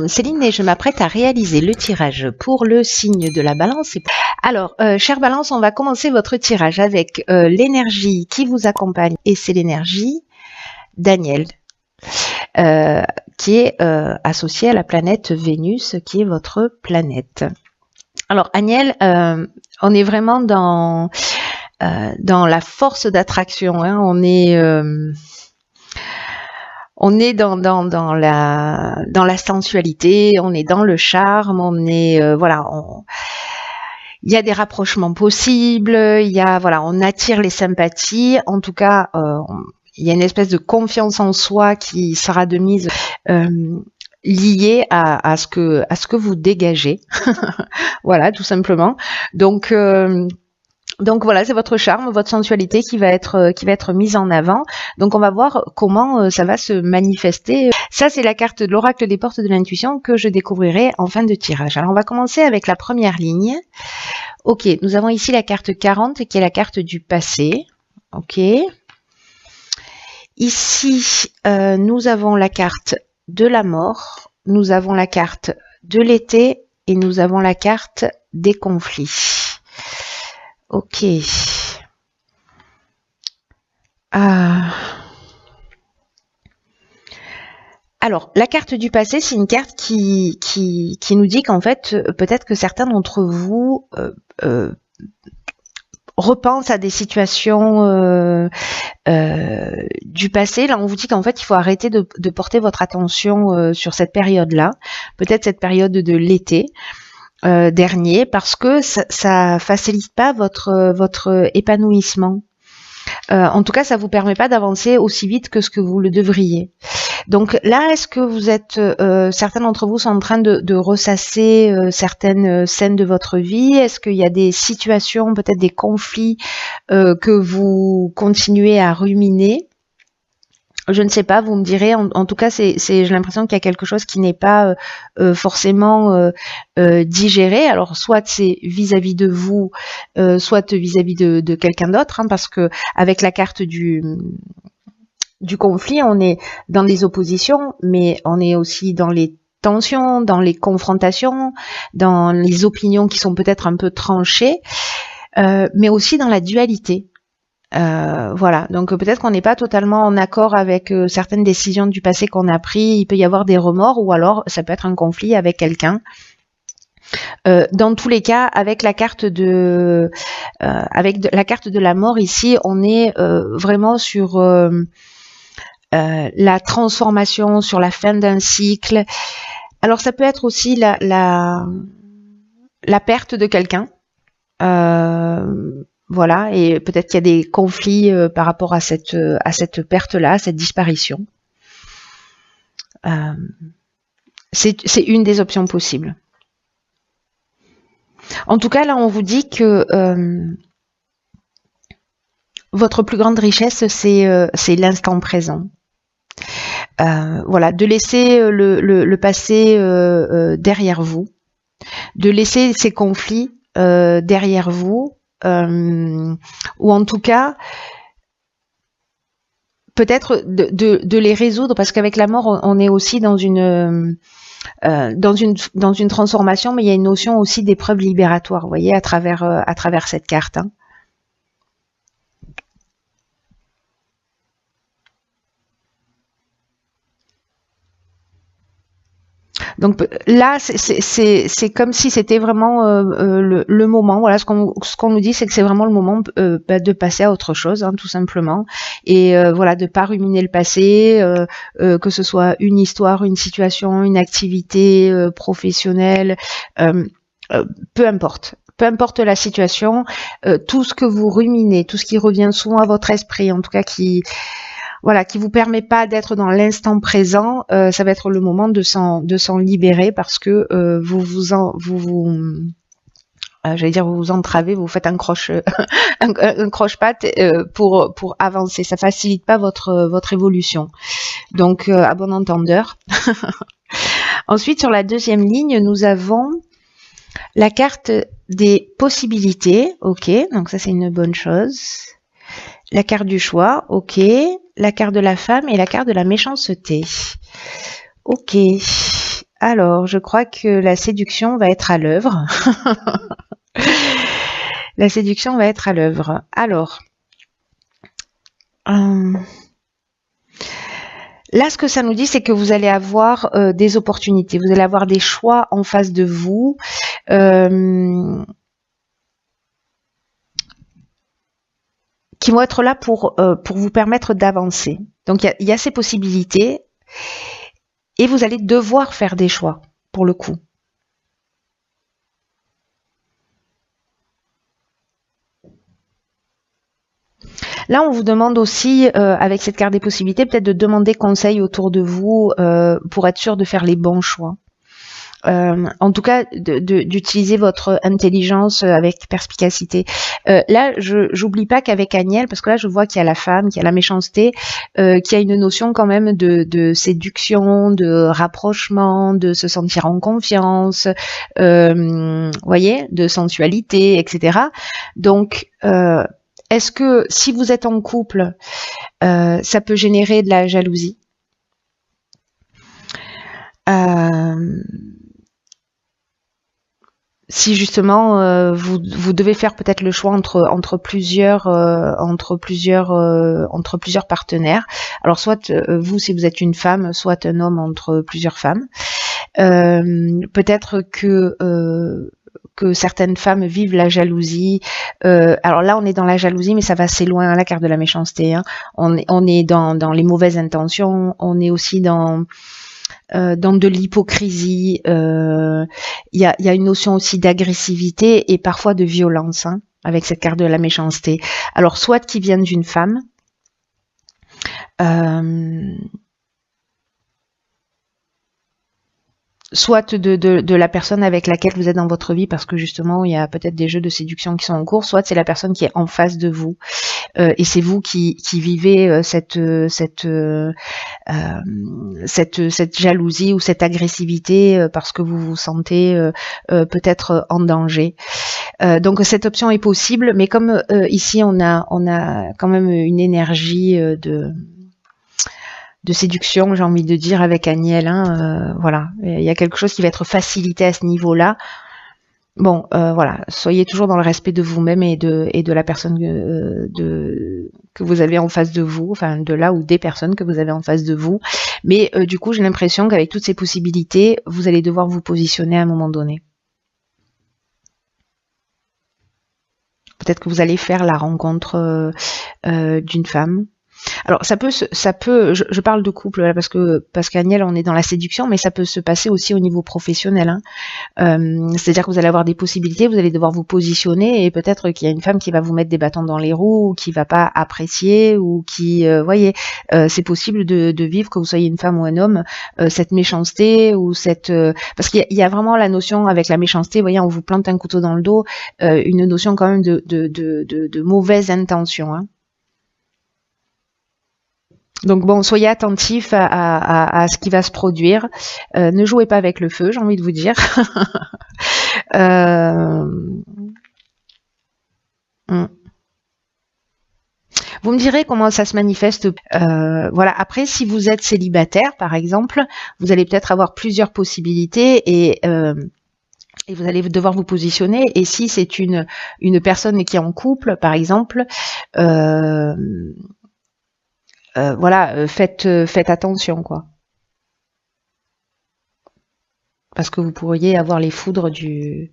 Céline, et je m'apprête à réaliser le tirage pour le signe de la balance. Alors, chère balance, on va commencer votre tirage avec l'énergie qui vous accompagne, et c'est l'énergie d'Aniel, qui est associée à la planète Vénus, qui est votre planète. Alors, Aniel, on est vraiment dans la force d'attraction, hein. On est dans la sensualité, on est dans le charme, on est il y a des rapprochements possibles, on attire les sympathies. En tout cas, il y a une espèce de confiance en soi qui sera de mise liée à ce que vous dégagez. Voilà, tout simplement. Donc voilà, c'est votre charme, votre sensualité qui va être mise en avant. Donc on va voir comment ça va se manifester. Ça, c'est la carte de l'oracle des portes de l'intuition que je découvrirai en fin de tirage. Alors on va commencer avec la première ligne. Ok, nous avons ici la carte 40 qui est la carte du passé. Ok. Ici, nous avons la carte de la mort, nous avons la carte de l'été et nous avons la carte des conflits. Ok. Alors, la carte du passé, c'est une carte qui nous dit qu'en fait, peut-être que certains d'entre vous repensent à des situations du passé. Là, on vous dit qu'en fait, il faut arrêter de porter votre attention sur cette période-là, peut-être cette période de l'été. Dernier, parce que ça facilite pas votre épanouissement. En tout cas, ça vous permet pas d'avancer aussi vite que ce que vous le devriez. Donc là, est-ce que vous êtes, certains d'entre vous sont en train de ressasser certaines scènes de votre vie? Est-ce qu'il y a des situations, peut-être des conflits que vous continuez à ruminer? Je ne sais pas, vous me direz. En tout cas, j'ai l'impression qu'il y a quelque chose qui n'est pas forcément digéré. Alors, soit c'est vis-à-vis de vous, soit vis-à-vis de quelqu'un d'autre, hein, parce que avec la carte du conflit, on est dans les oppositions, mais on est aussi dans les tensions, dans les confrontations, dans les opinions qui sont peut-être un peu tranchées, mais aussi dans la dualité. Voilà, donc peut-être qu'on n'est pas totalement en accord avec certaines décisions du passé qu'on a prises. Il peut y avoir des remords, ou alors ça peut être un conflit avec quelqu'un. Dans tous les cas, avec la carte de la mort ici, on est vraiment sur la transformation, sur la fin d'un cycle. Alors ça peut être aussi la perte de quelqu'un. Voilà, et peut-être qu'il y a des conflits par rapport à cette perte-là, cette disparition. C'est une des options possibles. En tout cas, là, on vous dit que votre plus grande richesse, c'est l'instant présent. Voilà, de laisser le passé derrière vous, de laisser ces conflits derrière vous. Ou en tout cas peut-être de les résoudre, parce qu'avec la mort on est aussi dans une transformation, mais il y a une notion aussi d'épreuve libératoire, vous voyez, à travers cette carte, hein. Donc là, c'est comme si c'était vraiment le moment. Voilà, ce qu'on nous dit, c'est que c'est vraiment le moment de passer à autre chose, hein, tout simplement. Et voilà, de pas ruminer le passé, que ce soit une histoire, une situation, une activité professionnelle, peu importe. Peu importe la situation, tout ce que vous ruminez, tout ce qui revient souvent à votre esprit, en tout cas qui vous permet pas d'être dans l'instant présent, ça va être le moment de s'en libérer, parce que vous vous entravez, vous faites un croche-patte pour avancer. Ça facilite pas votre évolution. Donc à bon entendeur. Ensuite, sur la deuxième ligne, nous avons la carte des possibilités. Ok, donc ça c'est une bonne chose. La carte du choix. Ok. La carte de la femme et la carte de la méchanceté. Ok. Alors, je crois que la séduction va être à l'œuvre. La séduction va être à l'œuvre. Alors, là, ce que ça nous dit, c'est que vous allez avoir des opportunités, vous allez avoir des choix en face de vous. Qui vont être là pour vous permettre d'avancer. Donc, il y a ces possibilités et vous allez devoir faire des choix, pour le coup. Là, on vous demande aussi, avec cette carte des possibilités, peut-être de demander conseil autour de vous pour être sûr de faire les bons choix. En tout cas, d'utiliser votre intelligence avec perspicacité. Là, j'oublie pas qu'avec Agnelle, parce que là, je vois qu'il y a la femme, qu'il y a la méchanceté, qu'il y a une notion quand même de séduction, de rapprochement, de se sentir en confiance, voyez, de sensualité, etc. Donc, est-ce que si vous êtes en couple, ça peut générer de la jalousie? Si justement vous devez faire peut-être le choix entre plusieurs partenaires. Alors soit vous si vous êtes une femme, soit un homme entre plusieurs femmes. Peut-être que certaines femmes vivent la jalousie. Alors là, on est dans la jalousie, mais ça va assez loin, hein, la carte de la méchanceté. Hein. On est dans les mauvaises intentions. On est aussi dans de l'hypocrisie. Il y a une notion aussi d'agressivité et parfois de violence, hein, avec cette carte de la méchanceté. Alors, soit qui viennent d'une femme, soit de la personne avec laquelle vous êtes dans votre vie, parce que justement, il y a peut-être des jeux de séduction qui sont en cours, soit c'est la personne qui est en face de vous. Et c'est vous qui vivez cette jalousie ou cette agressivité parce que vous vous sentez peut-être en danger. Donc cette option est possible, mais comme ici on a quand même une énergie de séduction, j'ai envie de dire, avec Agnelle, hein, voilà, il y a quelque chose qui va être facilité à ce niveau-là. Bon, voilà, soyez toujours dans le respect de vous-même et de la personne que vous avez en face de vous, enfin de là ou des personnes que vous avez en face de vous. Mais du coup, j'ai l'impression qu'avec toutes ces possibilités, vous allez devoir vous positionner à un moment donné. Peut-être que vous allez faire la rencontre d'une femme. Alors ça peut, je parle de couple là parce qu'Agnelle, on est dans la séduction, mais ça peut se passer aussi au niveau professionnel. Hein. C'est-à-dire que vous allez avoir des possibilités, vous allez devoir vous positionner et peut-être qu'il y a une femme qui va vous mettre des bâtons dans les roues, ou qui va pas apprécier, ou qui, voyez, c'est possible de vivre que vous soyez une femme ou un homme, cette méchanceté ou cette, parce qu'il y a vraiment la notion avec la méchanceté, vous voyez, on vous plante un couteau dans le dos, une notion quand même de mauvaise intention. Hein. Donc bon, soyez attentifs à ce qui va se produire. Ne jouez pas avec le feu, j'ai envie de vous dire. Vous me direz comment ça se manifeste. Voilà. Après, si vous êtes célibataire, par exemple, vous allez peut-être avoir plusieurs possibilités et vous allez devoir vous positionner. Et si c'est une personne qui est en couple, par exemple, voilà, faites attention, quoi. Parce que vous pourriez avoir les foudres du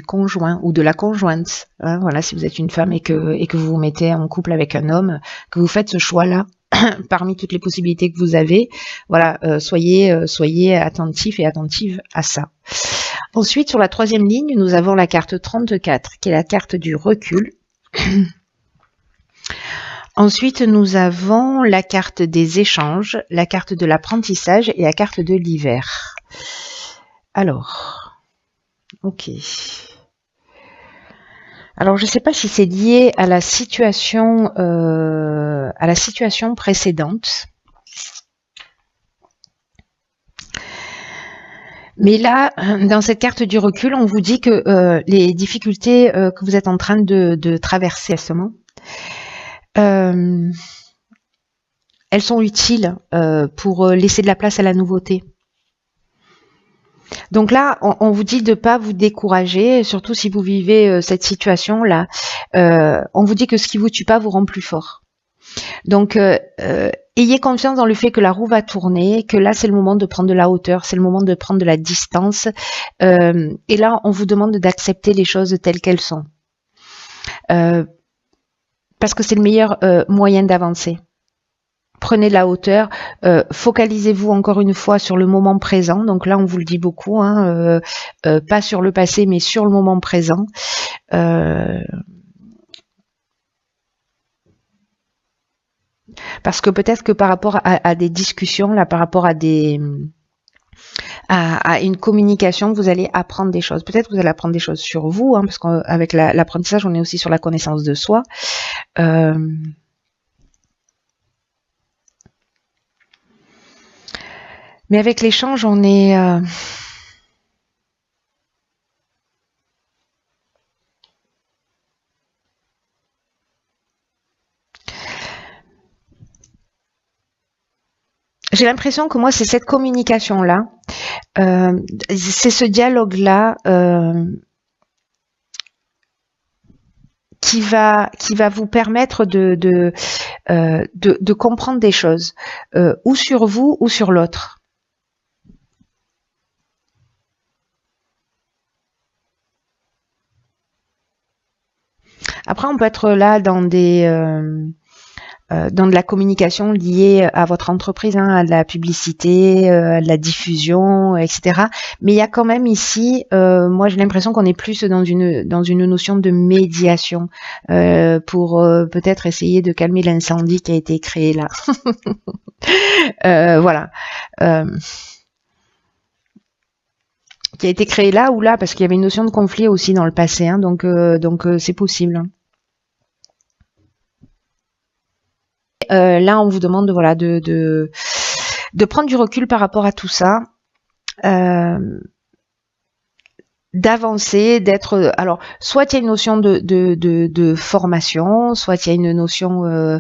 conjoint ou de la conjointe. Hein, voilà, si vous êtes une femme et que vous vous mettez en couple avec un homme, que vous faites ce choix-là parmi toutes les possibilités que vous avez, voilà, soyez attentifs et attentives à ça. Ensuite, sur la troisième ligne, nous avons la carte 34, qui est la carte du recul. Ensuite, nous avons la carte des échanges, la carte de l'apprentissage et la carte de l'hiver. Alors, ok. Alors, je ne sais pas si c'est lié à la situation précédente. Mais là, dans cette carte du recul, on vous dit que les difficultés que vous êtes en train de traverser récemment, elles sont utiles pour laisser de la place à la nouveauté. Donc là, on vous dit de pas vous décourager, surtout si vous vivez cette situation-là. On vous dit que ce qui vous tue pas vous rend plus fort. Donc, ayez confiance dans le fait que la roue va tourner, que là, c'est le moment de prendre de la hauteur, c'est le moment de prendre de la distance. Et là, on vous demande d'accepter les choses telles qu'elles sont. Parce que c'est le meilleur moyen d'avancer. Prenez de la hauteur, focalisez-vous encore une fois sur le moment présent. Donc là, on vous le dit beaucoup, hein, pas sur le passé, mais sur le moment présent. Parce que peut-être que par rapport à des discussions, là, par rapport à une communication, vous allez apprendre des choses. Peut-être que vous allez apprendre des choses sur vous, hein, parce qu'avec l'apprentissage, on est aussi sur la connaissance de soi. Mais avec l'échange, on est... J'ai l'impression que moi, c'est cette communication-là, c'est ce dialogue-là qui va vous permettre de comprendre des choses, ou sur vous ou sur l'autre. Après, on peut être là dans de la communication liée à votre entreprise, hein, à de la publicité, à de la diffusion, etc. Mais il y a quand même ici, moi j'ai l'impression qu'on est plus dans une notion de médiation pour peut-être essayer de calmer l'incendie qui a été créé là. Voilà. Qui a été créé là ou là, parce qu'il y avait une notion de conflit aussi dans le passé, hein, donc c'est possible. Là, on vous demande voilà, de prendre du recul par rapport à tout ça, d'avancer, d'être... Alors, soit il y a une notion de formation, soit il y a une notion...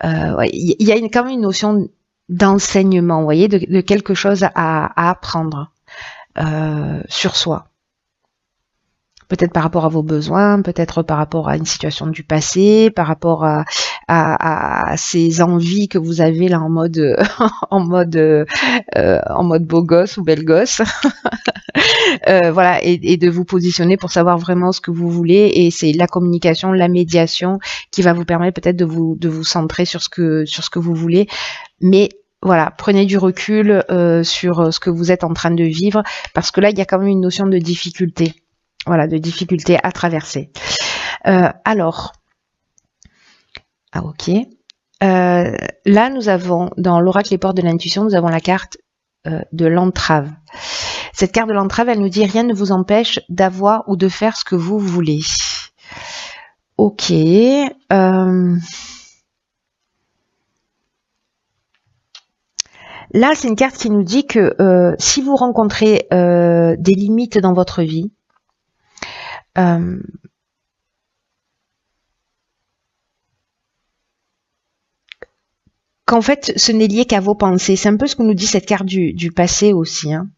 il y a quand même une notion d'enseignement, vous voyez, de quelque chose à apprendre sur soi. Peut-être par rapport à vos besoins, peut-être par rapport à une situation du passé, par rapport à ces envies que vous avez là en mode en mode beau gosse ou belle gosse. Voilà, et de vous positionner pour savoir vraiment ce que vous voulez. Et c'est la communication, la médiation qui va vous permettre peut-être de vous centrer sur ce que vous voulez. Mais voilà, prenez du recul sur ce que vous êtes en train de vivre, parce que là, il y a quand même une notion de difficulté. Voilà, de difficultés à traverser. Alors, ok. Là, nous avons, dans l'oracle Les Portes de l'Intuition, nous avons la carte de l'entrave. Cette carte de l'entrave, elle nous dit « Rien ne vous empêche d'avoir ou de faire ce que vous voulez ». Ok. Là, c'est une carte qui nous dit que si vous rencontrez des limites dans votre vie, qu'en fait, ce n'est lié qu'à vos pensées. C'est un peu ce que nous dit cette carte du passé aussi. Hein.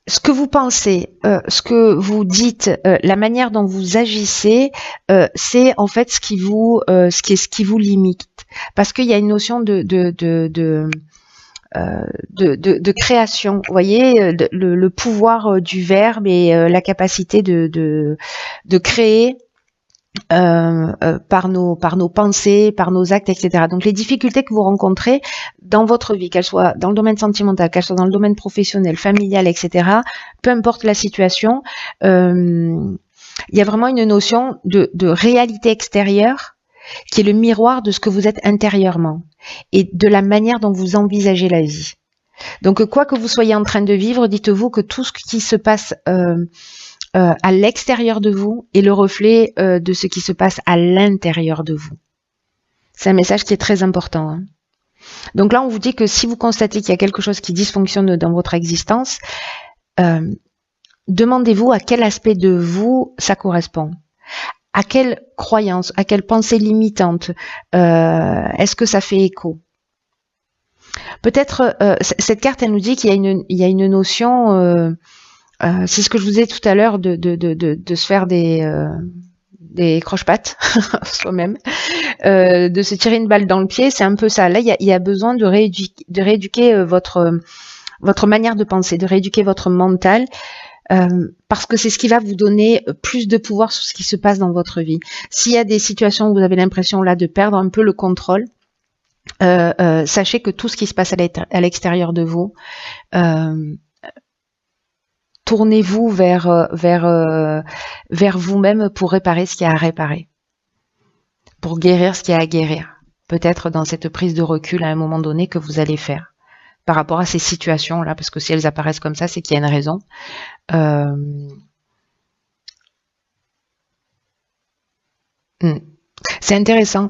Ce que vous pensez, ce que vous dites, la manière dont vous agissez, c'est en fait ce qui vous limite. Parce qu'il y a une notion de création, vous voyez, le pouvoir du verbe et la capacité de créer par nos pensées, par nos actes, etc. Donc les difficultés que vous rencontrez dans votre vie, qu'elles soient dans le domaine sentimental, qu'elles soient dans le domaine professionnel, familial, etc., peu importe la situation, il y a vraiment une notion de réalité extérieure qui est le miroir de ce que vous êtes intérieurement et de la manière dont vous envisagez la vie. Donc, quoi que vous soyez en train de vivre, dites-vous que tout ce qui se passe à l'extérieur de vous est le reflet de ce qui se passe à l'intérieur de vous. C'est un message qui est très important. Hein. Donc là, on vous dit que si vous constatez qu'il y a quelque chose qui dysfonctionne dans votre existence, demandez-vous à quel aspect de vous ça correspond. À quelle croyance, à quelle pensée limitante est-ce que ça fait écho? Peut-être cette carte, elle nous dit qu'il y a une notion, c'est ce que je vous disais tout à l'heure, de se faire des croche-pattes soi-même, de se tirer une balle dans le pied, c'est un peu ça. Là, il y a besoin de rééduquer votre manière de penser, de rééduquer votre mental, parce que c'est ce qui va vous donner plus de pouvoir sur ce qui se passe dans votre vie. S'il y a des situations où vous avez l'impression là de perdre un peu le contrôle, sachez que tout ce qui se passe à l'extérieur de vous, tournez-vous vers vous-même pour réparer ce qu'il y a à réparer, pour guérir ce qu'il y a à guérir. Peut-être dans cette prise de recul à un moment donné que vous allez faire par rapport à ces situations-là, parce que si elles apparaissent comme ça, c'est qu'il y a une raison. C'est intéressant.